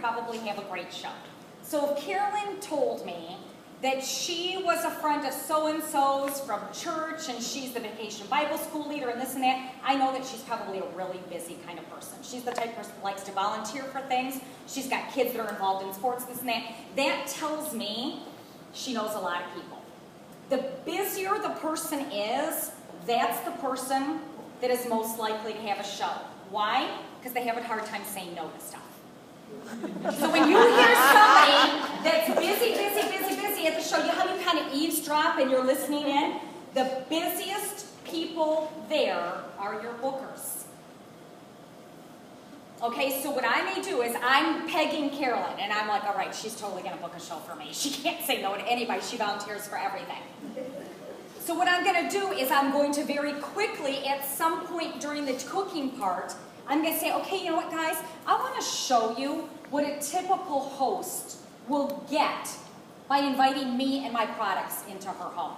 probably have a great show. So if Carolyn told me that she was a friend of so-and-so's from church and she's the vacation Bible school leader and this and that, I know that she's probably a really busy kind of person. She's the type of person that likes to volunteer for things. She's got kids that are involved in sports, this and that. That tells me she knows a lot of people. The busier the person is, that's the person that is most likely to have a show. Why? Because they have a hard time saying no to stuff. So when you hear somebody that's busy at the show, you know how you kind of eavesdrop and you're listening in? The busiest people there are your bookers. Okay, so what I may do is I'm pegging Carolyn, and I'm like, all right, she's totally going to book a show for me. She can't say no to anybody. She volunteers for everything. So what I'm going to do is I'm going to very quickly, at some point during the cooking part, I'm going to say, okay, you know what, guys? I want to show you what a typical host will get by inviting me and my products into her home.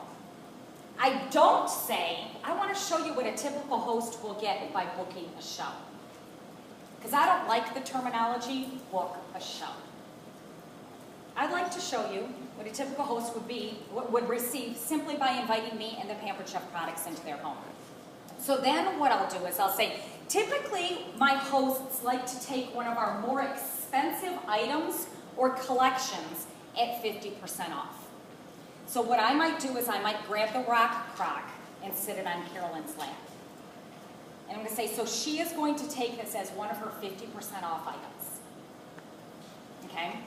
I don't say, I want to show you what a typical host will get by booking a show. Because I don't like the terminology, book a show. I'd like to show you what a typical host would receive simply by inviting me and the Pampered Chef products into their home. So then what I'll do is I'll say, typically my hosts like to take one of our more expensive items or collections at 50% off. So what I might do is I might grab the Rock Crock and sit it on Carolyn's lap. And I'm going to say, so she is going to take this as one of her 50% off items. Okay?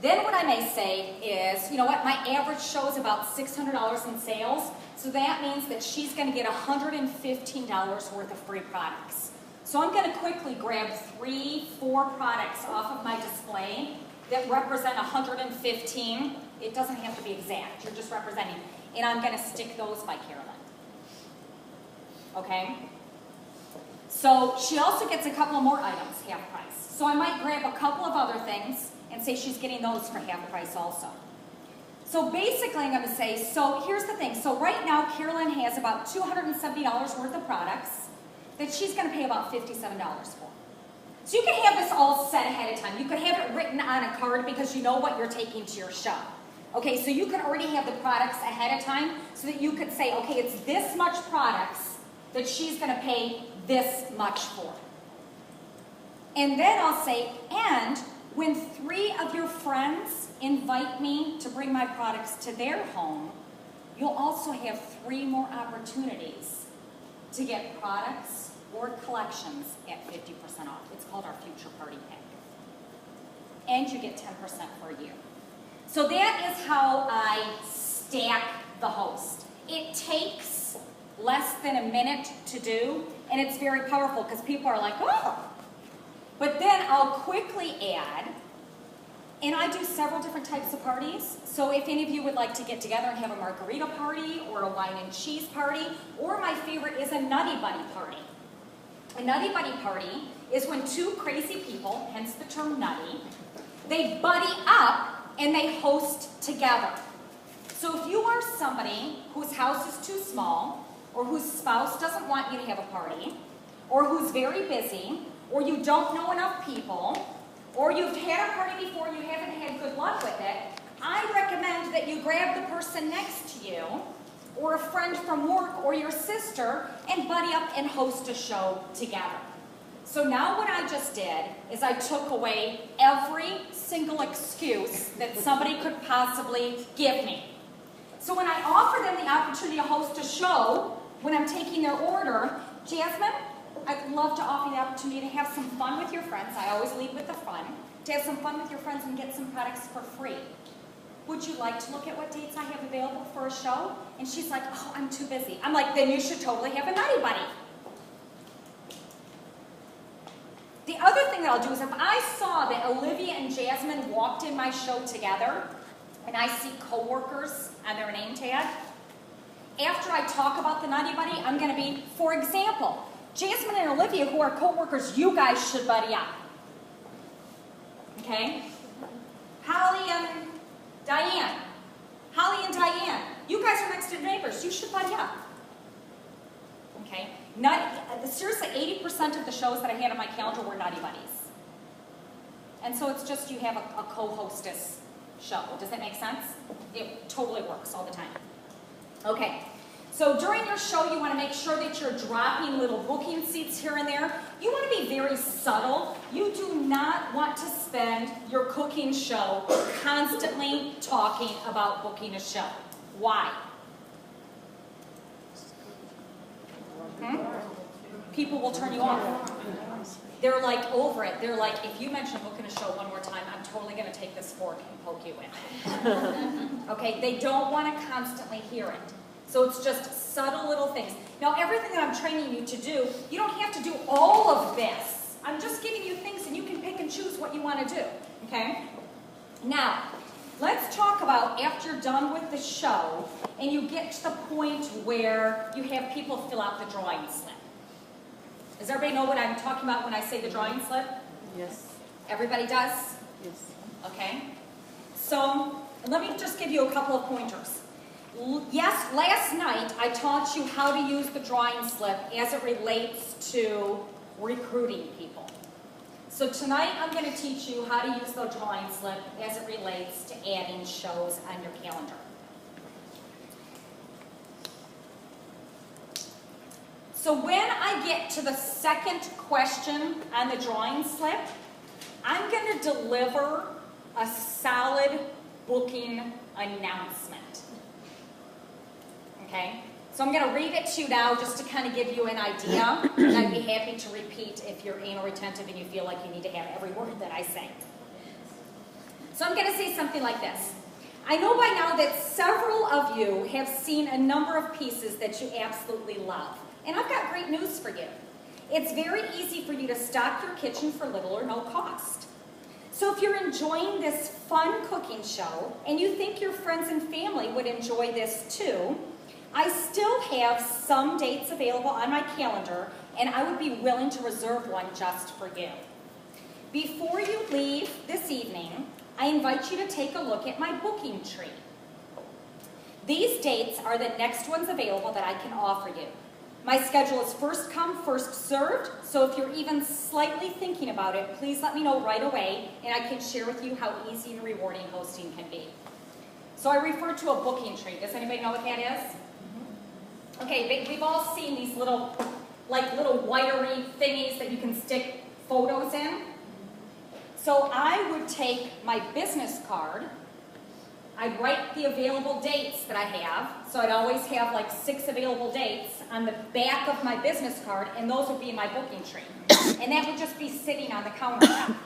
Then what I may say is, you know what, my average show is about $600 in sales, so that means that she's going to get $115 worth of free products. So I'm going to quickly grab 3-4 products off of my display that represent 115. It doesn't have to be exact, you're just representing. And I'm going to stick those by Carolyn. Okay? So she also gets a couple of more items, half price. So I might grab a couple of other things and say she's getting those for half price also. So basically I'm going to say, so here's the thing. So right now Carolyn has about $270 worth of products that she's going to pay about $57 for. So you can have this all set ahead of time. You could have it written on a card because you know what you're taking to your show. Okay, so you can already have the products ahead of time so that you could say, okay, it's this much products that she's going to pay this much for. And then I'll say, and when 3 of your friends invite me to bring my products to their home, you'll also have 3 more opportunities to get products or collections at 50% off. It's called our Future Party Pack. And you get 10% for a year. So that is how I stack the host. It takes less than a minute to do, and it's very powerful because people are like, oh. But then I'll quickly add, and I do several different types of parties. So if any of you would like to get together and have a margarita party or a wine and cheese party, or my favorite is a Nutty Buddy party. A Nutty Buddy party is when 2 crazy people, hence the term nutty, they buddy up and they host together. So if you are somebody whose house is too small, or whose spouse doesn't want you to have a party, or who's very busy, or you don't know enough people, or you've had a party before and you haven't had good luck with it, I recommend that you grab the person next to you, or a friend from work, or your sister, and buddy up and host a show together. So now what I just did is I took away every single excuse that somebody could possibly give me. So when I offer them the opportunity to host a show, when I'm taking their order, Jasmine, I'd love to offer you the opportunity to have some fun with your friends. I always lead with the fun. To have some fun with your friends and get some products for free. Would you like to look at what dates I have available for a show? And she's like, oh, I'm too busy. I'm like, then you should totally have a Nutty Buddy. The other thing that I'll do is if I saw that Olivia and Jasmine walked in my show together, and I see coworkers on their name tag, after I talk about the Nutty Buddy, I'm going to be, for example, Jasmine and Olivia, who are coworkers, you guys should buddy up. Okay? Holly and Diane. Holly and Diane, you guys are next to neighbors. You should buddy up. Okay? Seriously, 80% of the shows that I had on my calendar were Nutty Buddies. And so it's just you have a co-hostess show. Does that make sense? It totally works all the time. Okay. So during your show, you want to make sure that you're dropping little booking seats here and there. You want to be very subtle. You do not want to spend your cooking show constantly talking about booking a show. Why? People will turn you off. They're like over it. They're like, if you mention booking a show one more time, I'm totally going to take this fork and poke you in. Okay, they don't want to constantly hear it. So it's just subtle little things. Now, everything that I'm training you to do, you don't have to do all of this. I'm just giving you things and you can pick and choose what you want to do, okay? Now, let's talk about after you're done with the show and you get to the point where you have people fill out the drawing slip. Does everybody know what I'm talking about when I say the drawing slip? Yes. Everybody does? Yes. Okay. So, let me just give you a couple of pointers. Yes, last night I taught you how to use the drawing slip as it relates to recruiting people. So tonight I'm going to teach you how to use the drawing slip as it relates to adding shows on your calendar. So when I get to the second question on the drawing slip, I'm going to deliver a solid booking announcement. Okay? So I'm going to read it to you now just to kind of give you an idea, and I'd be happy to repeat if you're anal retentive and you feel like you need to have every word that I say. So I'm going to say something like this. I know by now that several of you have seen a number of pieces that you absolutely love. And I've got great news for you. It's very easy for you to stock your kitchen for little or no cost. So if you're enjoying this fun cooking show and you think your friends and family would enjoy this too, I still have some dates available on my calendar and I would be willing to reserve one just for you. Before you leave this evening, I invite you to take a look at my booking tree. These dates are the next ones available that I can offer you. My schedule is first come, first served, so if you're even slightly thinking about it, please let me know right away, and I can share with you how easy and rewarding hosting can be. So I refer to a booking tree. Does anybody know what that is? Okay, we've all seen these little wiry thingies that you can stick photos in. So I would take my business card, I'd write the available dates that I have, so I'd always have like 6 available dates on the back of my business card, and those would be in my booking tree. And that would just be sitting on the countertop.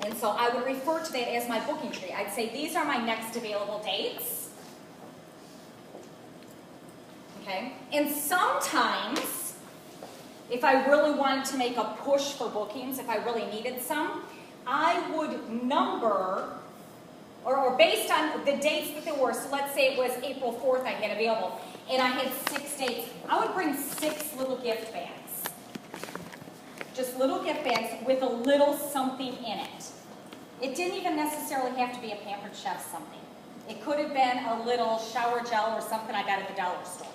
And so I would refer to that as my booking tree. I'd say, these are my next available dates. Okay? And sometimes, if I really wanted to make a push for bookings, if I really needed some, I would number, or based on the dates that there were, so let's say it was April 4th I had available, and I had 6 dates, I would bring 6 little gift bags. Just little gift bags with a little something in it. It didn't even necessarily have to be a Pampered Chef something. It could have been a little shower gel or something I got at the dollar store.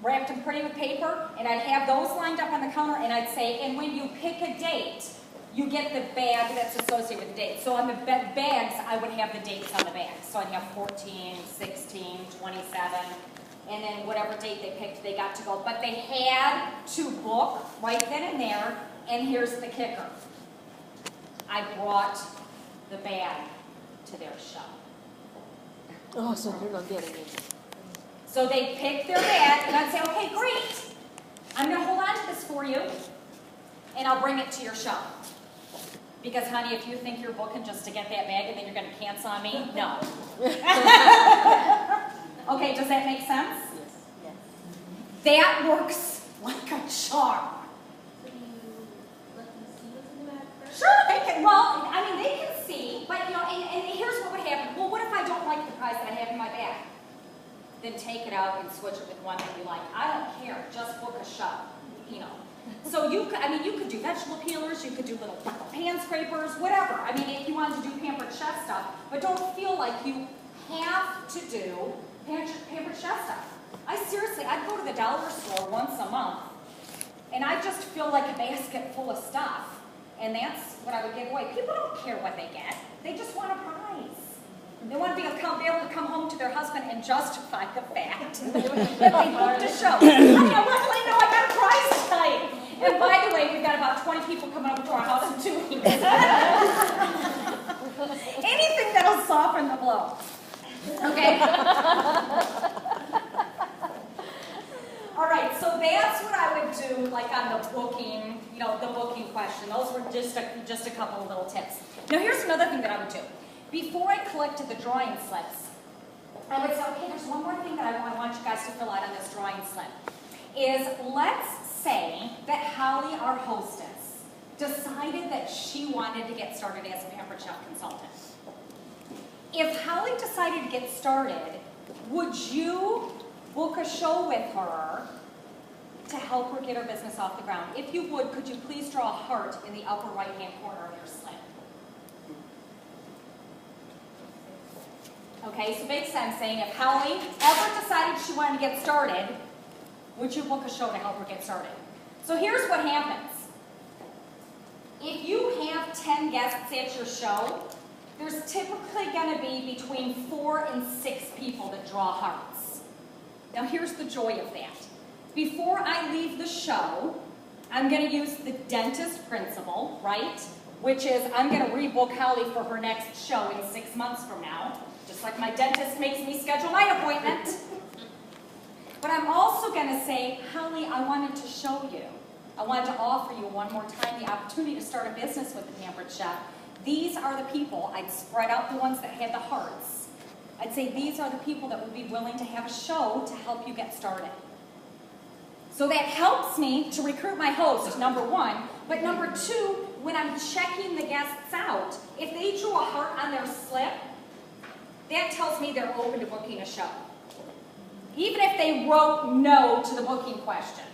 Wrapped them pretty with paper, and I'd have those lined up on the counter, and I'd say, and when you pick a date, you get the bag that's associated with the date. So on the bags, I would have the dates on the bags. So I'd have 14, 16, 27, and then whatever date they picked, they got to go. But they had to book right then and there, and here's the kicker. I brought the bag to their show. Oh, so you're not getting it. So they picked their bag, and I'd say, okay, great. I'm going to hold on to this for you, and I'll bring it to your show. Because, honey, if you think you're booking just to get that bag and then you're going to cancel on me, no. Okay, does that make sense? Yes. That works like a charm. So do you let them see what's in the bag first? Sure, they can. Well, I mean, they can see, but, you know, and here's what would happen. Well, what if I don't like the prize that I have in my bag? Then take it out and switch it with one that you like. I don't care. Just book a show, you know. So you could do vegetable peelers, you could do little pan scrapers, whatever. I mean, if you wanted to do Pampered Chef stuff, but don't feel like you have to do Pampered Chef stuff. I'd go to the dollar store once a month, and I just fill like a basket full of stuff, And that's what I would give away. People don't care what they get. They just want a prize. They want to be able to come home to their husband and justify the fact that they booked a show. Honey, I want to let you know I got a prize tonight. And by the way, we've got about 20 people coming over to our house in 2 weeks. Anything that'll soften the blow. Okay? All right, so that's what I would do, like on the booking, the booking question. Those were just a couple of little tips. Now here's another thing that I would do. Before I collected the drawing slips, I would say, okay, there's one more thing that I want you guys to fill out on this drawing slip. Is let's say that Holly, our hostess, decided that she wanted to get started as a Pampered Chef consultant. If Holly decided to get started, would you book a show with her to help her get her business off the ground? If you would, could you please draw a heart in the upper right-hand corner of your slip? Okay, so big sense saying if Holly ever decided she wanted to get started, would you book a show to help her get started? So here's what happens. If you have 10 guests at your show, there's typically going to be between 4 and 6 people that draw hearts. Now here's the joy of that. Before I leave the show, I'm going to use the dentist principle, right? Which is I'm going to rebook Holly for her next show in 6 months from now, just like my dentist makes me schedule my appointment. But I'm also going to say, Holly, I wanted to show you. I wanted to offer you one more time the opportunity to start a business with the Pampered Chef. These are the people. I'd spread out the ones that had the hearts. I'd say these are the people that would be willing to have a show to help you get started. So that helps me to recruit my host, number one. But number two, when I'm checking the guests out, if they drew a heart on their slip, that tells me they're open to booking a show. Even if they wrote no to the booking question,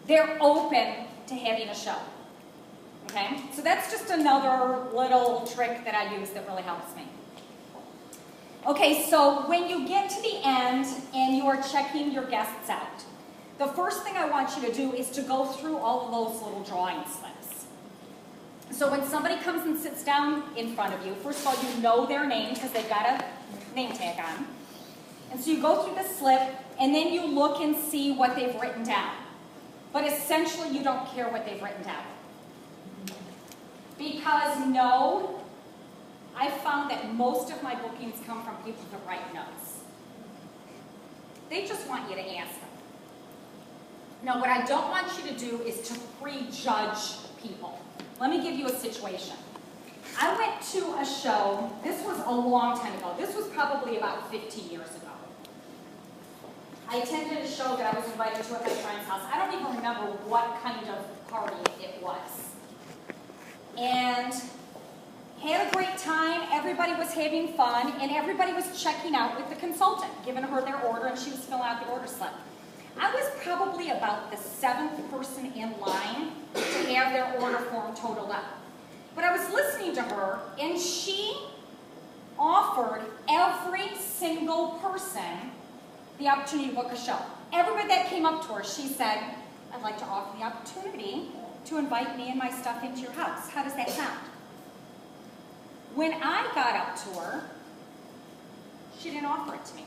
they're open to having a show. Okay? So that's just another little trick that I use that really helps me. Okay, so when you get to the end and you are checking your guests out, the first thing I want you to do is to go through all of those little drawing slips. So when somebody comes and sits down in front of you, first of all, you know their name because they've got a name tag on. And so you go through the slip, and then you look and see what they've written down. But essentially, you don't care what they've written down. Because no, I found that most of my bookings come from people that write notes. They just want you to ask them. Now, what I don't want you to do is to prejudge people. Let me give you a situation. I went to a show, this was a long time ago. This was probably about 15 years ago. I attended a show that I was invited to at my friend's house. I don't even remember what kind of party it was. And had a great time, everybody was having fun, and everybody was checking out with the consultant, giving her their order, and she was filling out the order slip. I was probably about the 7th person in line to have their order form totaled up. But I was listening to her, and she offered every single person the opportunity to book a show. Everybody that came up to her, she said, I'd like to offer the opportunity to invite me and my stuff into your house. How does that sound? When I got up to her, she didn't offer it to me.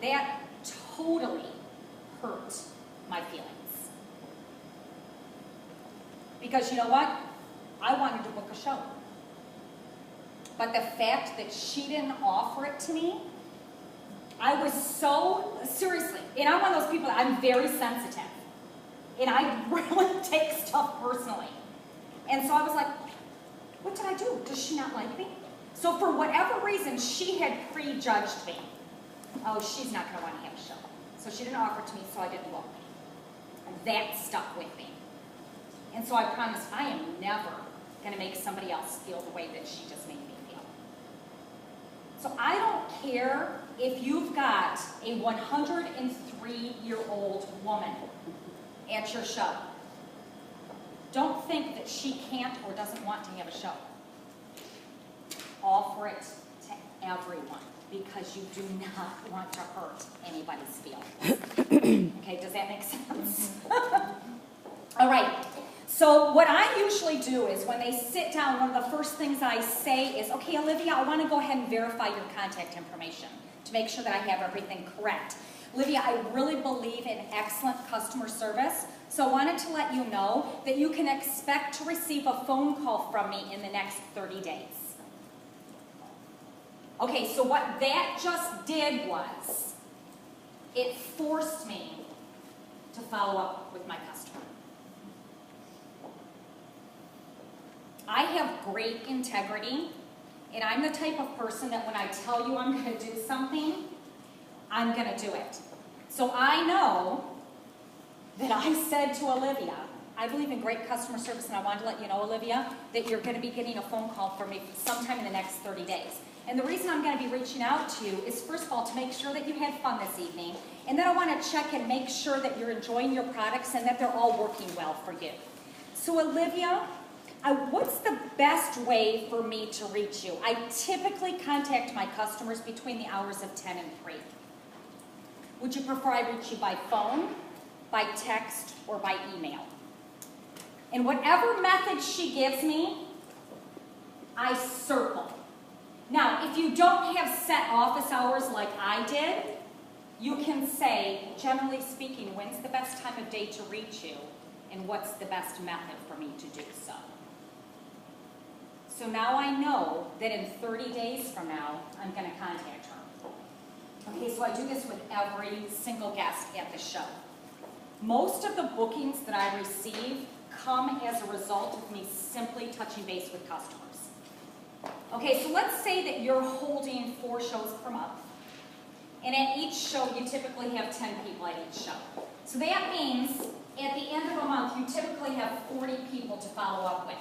That totally hurt my feelings. Because you know what? I wanted to book a show. But the fact that she didn't offer it to me, I was so, seriously, and I'm one of those people that I'm very sensitive. And I really take stuff personally. And so I was like, what did I do? Does she not like me? So for whatever reason, she had prejudged me. Oh, she's not going to want to have a show. So she didn't offer it to me, so I didn't book. And that stuck with me. And so I promised I am never going to make somebody else feel the way that she just made me feel. So I don't care if you've got a 103-year-old woman at your show. Don't think that she can't or doesn't want to have a show. Offer it to everyone because you do not want to hurt anybody's feelings. Okay, does that make sense? All right. So what I usually do is when they sit down, one of the first things I say is, okay, Olivia, I want to go ahead and verify your contact information to make sure that I have everything correct. Olivia, I really believe in excellent customer service, so I wanted to let you know that you can expect to receive a phone call from me in the next 30 days. Okay, so what that just did was, it forced me to follow up with my customer. I have great integrity, and I'm the type of person that when I tell you I'm going to do something, I'm going to do it. So I know that I said to Olivia, I believe in great customer service, and I wanted to let you know, Olivia, that you're going to be getting a phone call from me sometime in the next 30 days. And the reason I'm going to be reaching out to you is, first of all, to make sure that you had fun this evening, and then I want to check and make sure that you're enjoying your products and that they're all working well for you. So Olivia, what's the best way for me to reach you? I typically contact my customers between the hours of 10 and 3. Would you prefer I reach you by phone, by text, or by email? And whatever method she gives me, I circle. Now, if you don't have set office hours like I did, you can say, generally speaking, when's the best time of day to reach you, and what's the best method for me to do so? So now I know that in 30 days from now, I'm going to contact her. Okay, so I do this with every single guest at the show. Most of the bookings that I receive come as a result of me simply touching base with customers. Okay, so let's say that you're holding 4 shows per month, and at each show you typically have 10 people at each show. So that means at the end of a month you typically have 40 people to follow up with.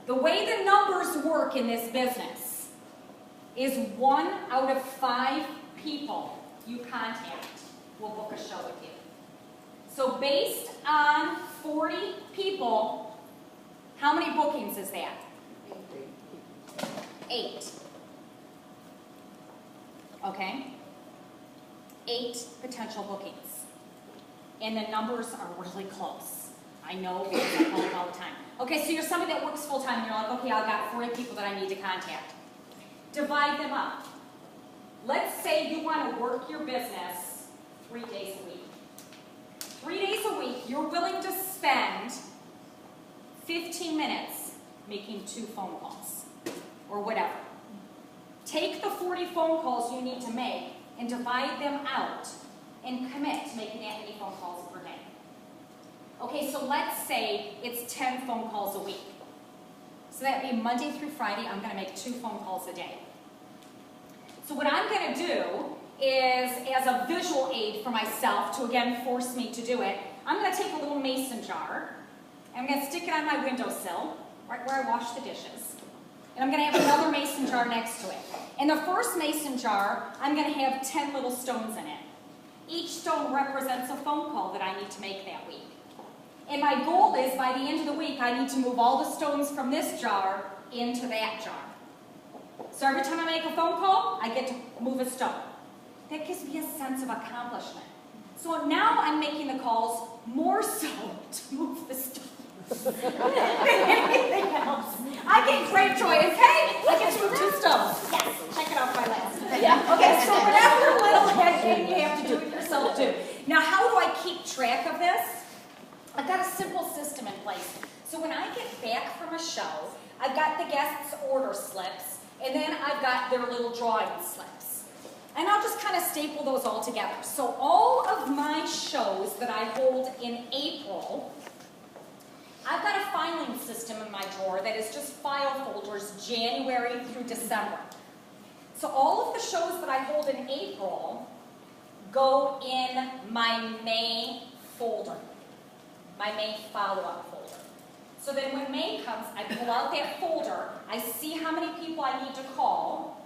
The way the numbers work in this business is 1 out of 5 people you contact will book a show with you. So based on 40 people, how many bookings is that? 8. Okay? 8 potential bookings. And the numbers are really close. I know because I call them all the time. Okay, so you're somebody that works full-time and you're like, okay, I've got 40 people that I need to contact. Divide them up. Let's say you want to work your business 3 days a week. 3 days a week, you're willing to spend 15 minutes making 2 phone calls or whatever. Take the 40 phone calls you need to make and divide them out and commit to making that many phone calls per day. Okay, so let's say it's 10 phone calls a week. So that'd be Monday through Friday, I'm going to make 2 phone calls a day. So what I'm going to do is, as a visual aid for myself to again force me to do it, I'm going to take a little mason jar, and I'm going to stick it on my windowsill, right where I wash the dishes. And I'm going to have another mason jar next to it. In the first mason jar, I'm going to have 10 little stones in it. Each stone represents a phone call that I need to make that week. And my goal is, by the end of the week, I need to move all the stones from this jar into that jar. So every time I make a phone call, I get to move a stone. That gives me a sense of accomplishment. So now I'm making the calls more so to move the stones than anything else. I get great joy, okay? I get to move 2 stones. Yes, check it off my list. Yeah. Okay, so whatever little head you have to do it yourself too. Now, how do I keep track of this? I've got a simple system in place. So when I get back from a show, I've got the guests' order slips, and then I've got their little drawing slips. And I'll just kind of staple those all together. So all of my shows that I hold in April, I've got a filing system in my drawer that is just file folders January through December. So all of the shows that I hold in April go in my May folder, my May follow-up folder. So then when May comes, I pull out that folder, I see how many people I need to call,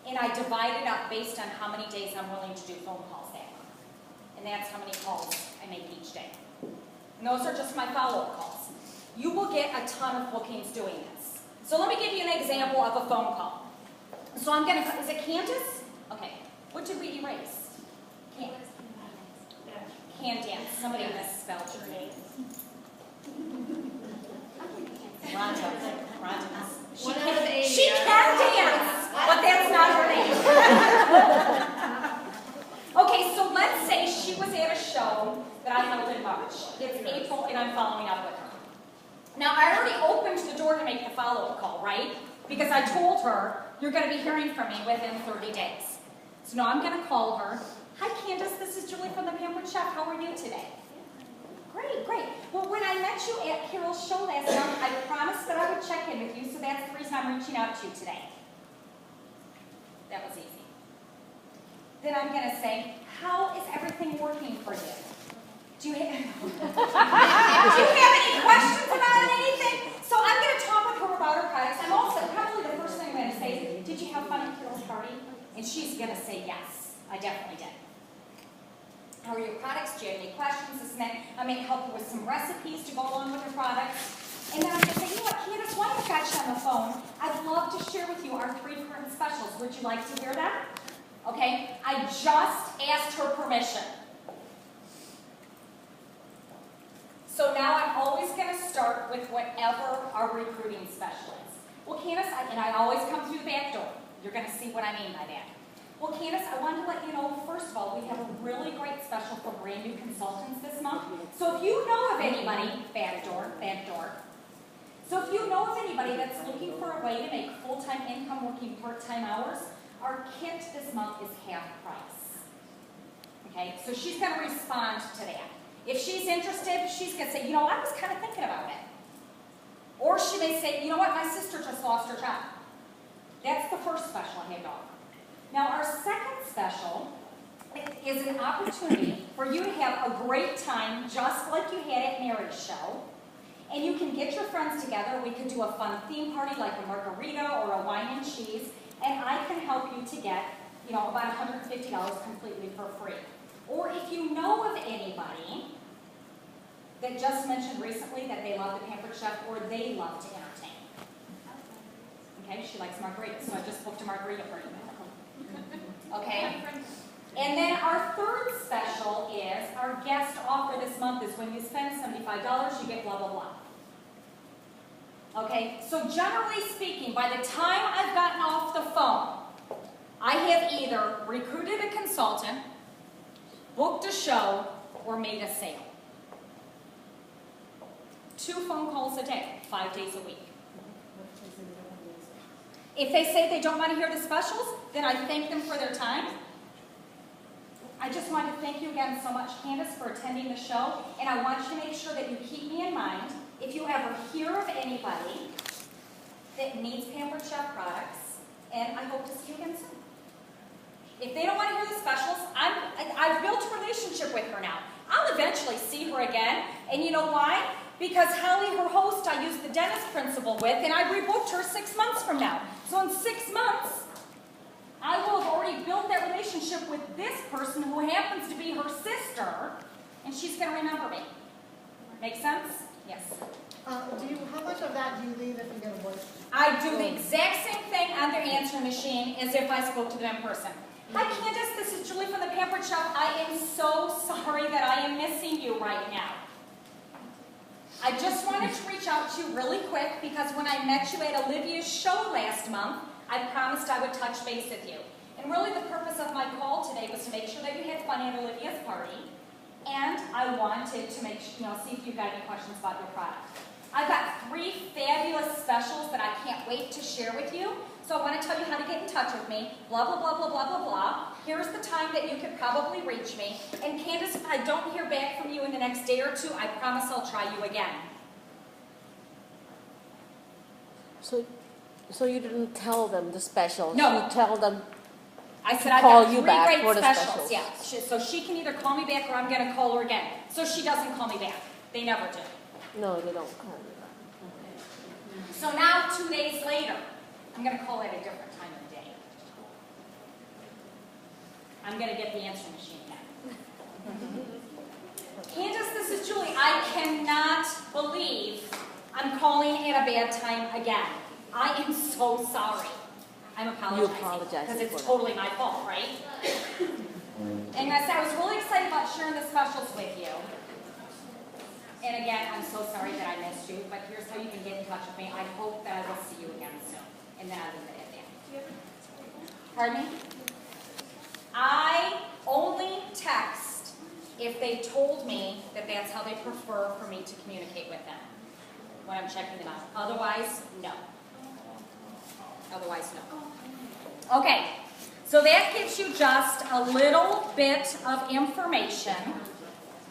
and I divide it up based on how many days I'm willing to do phone calls that month. And that's how many calls I make each day. And those are just my follow-up calls. You will get a ton of bookings doing this. So let me give you an example of a phone call. So I'm going to, is it Candace? Okay. What did we erase? Candace. Somebody misspelled your name. much. It's April, and I'm following up with her. Now, I already opened the door to make the follow-up call, right? Because I told her, you're going to be hearing from me within 30 days. So now I'm going to call her. Hi, Candace. This is Julie from the Pampered Chef. How are you today? Great, great. Well, when I met you at Carol's show last month, I promised that I would check in with you, so that's the reason I'm reaching out to you today. That was easy. Then I'm going to say, how is everything working for you? Do you have any questions about anything? So I'm going to talk with her about her products. I'm also, probably the first thing I'm going to say is, did you have fun at Carol's party? And she's going to say yes. I definitely did. How are your products? Do you have any questions? This and that. I may help you with some recipes to go along with your products. And then I'm going to say, you know what, Candace, while I've got you on the phone, I'd love to share with you our 3 current specials. Would you like to hear them? Okay, I just asked her permission. So now I'm always going to start with whatever our recruiting special is. Well, Candace, and I always come through the back door. You're going to see what I mean by that. Well, Candace, I wanted to let you know, first of all, we have a really great special for brand new consultants this month. So if you know of anybody, back door. So if you know of anybody that's looking for a way to make full-time income working part-time hours, our kit this month is half price. Okay, so she's going to respond to that. If she's interested, she's going to say, you know, I was kind of thinking about it. Or she may say, you know what, my sister just lost her job. That's the first special I have to offer. Now, our second special is an opportunity for you to have a great time, just like you had at Mary's show. And you can get your friends together. We could do a fun theme party like a margarita or a wine and cheese. And I can help you to get, you know, about $150 completely for free. Or if you know of anybody that just mentioned recently that they love the Pampered Chef or they love to entertain. Okay, she likes margaritas, so I just booked a margarita for you. Okay? And then our third special is, our guest offer this month is when you spend $75, you get blah, blah, blah. Okay? So generally speaking, by the time I've gotten off the phone, I have either recruited a consultant, booked a show, or made a sale. 2 phone calls a day, 5 days a week. If they say they don't want to hear the specials, then I thank them for their time. I just want to thank you again so much, Candace, for attending the show. And I want you to make sure that you keep me in mind if you ever hear of anybody that needs Pampered Chef products. And I hope to see you again soon. If they don't want to hear the specials, I've built a relationship with her now. I'll eventually see her again. And you know why? Because Holly, her host, I used the dentist principal with, and I rebooked her 6 months from now. So in 6 months, I will have already built that relationship with this person who happens to be her sister, and she's going to remember me. Make sense? Yes. How much of that do you leave if you get a voice? I do the exact same thing on their answering machine as if I spoke to them in person. Hi, Candace. This is Julie from the Pampered Chef. I am so sorry that I am missing you right now. I just wanted to reach out to you really quick because when I met you at Olivia's show last month, I promised I would touch base with you. And really the purpose of my call today was to make sure that you had fun at Olivia's party. And I wanted to make sure, see if you've got any questions about your product. I've got 3 fabulous specials that I can't wait to share with you. So I want to tell you how to get in touch with me. Blah, blah, blah, blah, blah, blah, blah. Here's the time that you could probably reach me. And Candace, if I don't hear back from you in the next day or 2, I promise I'll try you again. So you didn't tell them the specials? No. You tell them I said I've call got you 3 back great for the specials. specials. Yeah, so she can either call me back or I'm going to call her again. So she doesn't call me back. They never do. No, they don't call you back. So now 2 days later, I'm going to call at a different time of day. I'm going to get the answering machine now. Candace, this is Julie. I cannot believe I'm calling at a bad time again. I am so sorry. I'm apologizing. You apologize because it's for that. totally my fault, right? And I said I was really excited about sharing the specials with you. And again, I'm so sorry that I missed you, but here's how you can get in touch with me. I hope that I will see you again soon. And then I'll leave it at that. Pardon me? I only text if they told me that that's how they prefer for me to communicate with them when I'm checking them out. Otherwise, no. Otherwise, no. Okay, so that gives you just a little bit of information.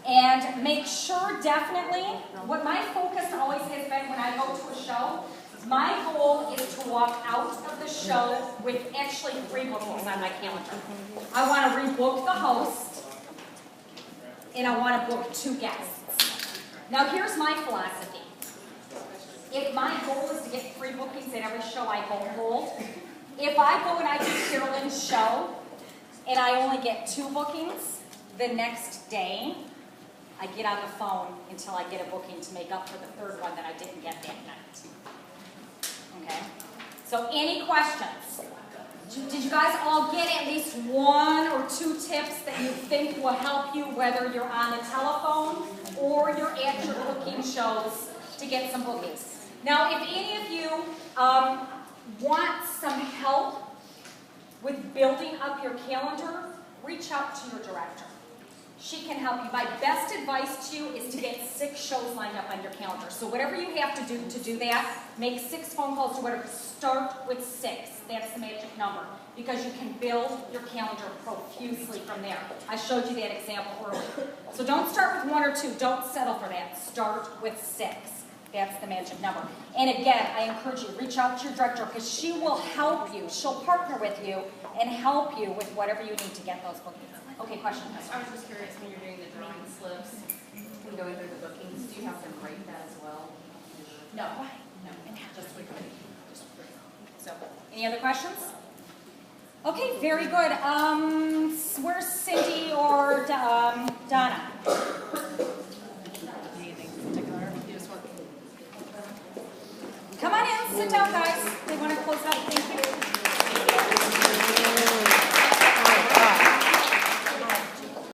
And make sure definitely, what my focus always has been when I go to a show, my goal is to walk out of the show with actually 3 bookings on my calendar. I want to rebook the host, and I want to book 2 guests. Now here's my philosophy. If my goal is to get 3 bookings at every show I hold, if I go and I do Carolyn's show, and I only get 2 bookings, the next day, I get on the phone until I get a booking to make up for the 3rd one that I didn't get that night. Okay? So any questions? Did you guys all get at least 1 or 2 tips that you think will help you, whether you're on the telephone or you're at your booking shows to get some bookings? Now, if any of you want some help with building up your calendar, reach out to your director. She can help you. My best advice to you is to get 6 shows lined up on your calendar. So whatever you have to do that, make 6 phone calls or whatever. Start with 6. That's the magic number, because you can build your calendar profusely from there. I showed you that example earlier. So don't start with 1 or 2. Don't settle for that. Start with 6. That's the magic number. And again, I encourage you, reach out to your director, because she will help you. She'll partner with you and help you with whatever you need to get those bookings. Okay, question? I was just curious, when you're doing the drawing slips and going through the bookings, do you have to rate that as well? No. No, just quickly. So, any other questions? Okay, very good. Where's Cindy or Donna? Anything particular? You just want Come on in, sit down, guys. They want to close out. Thank you.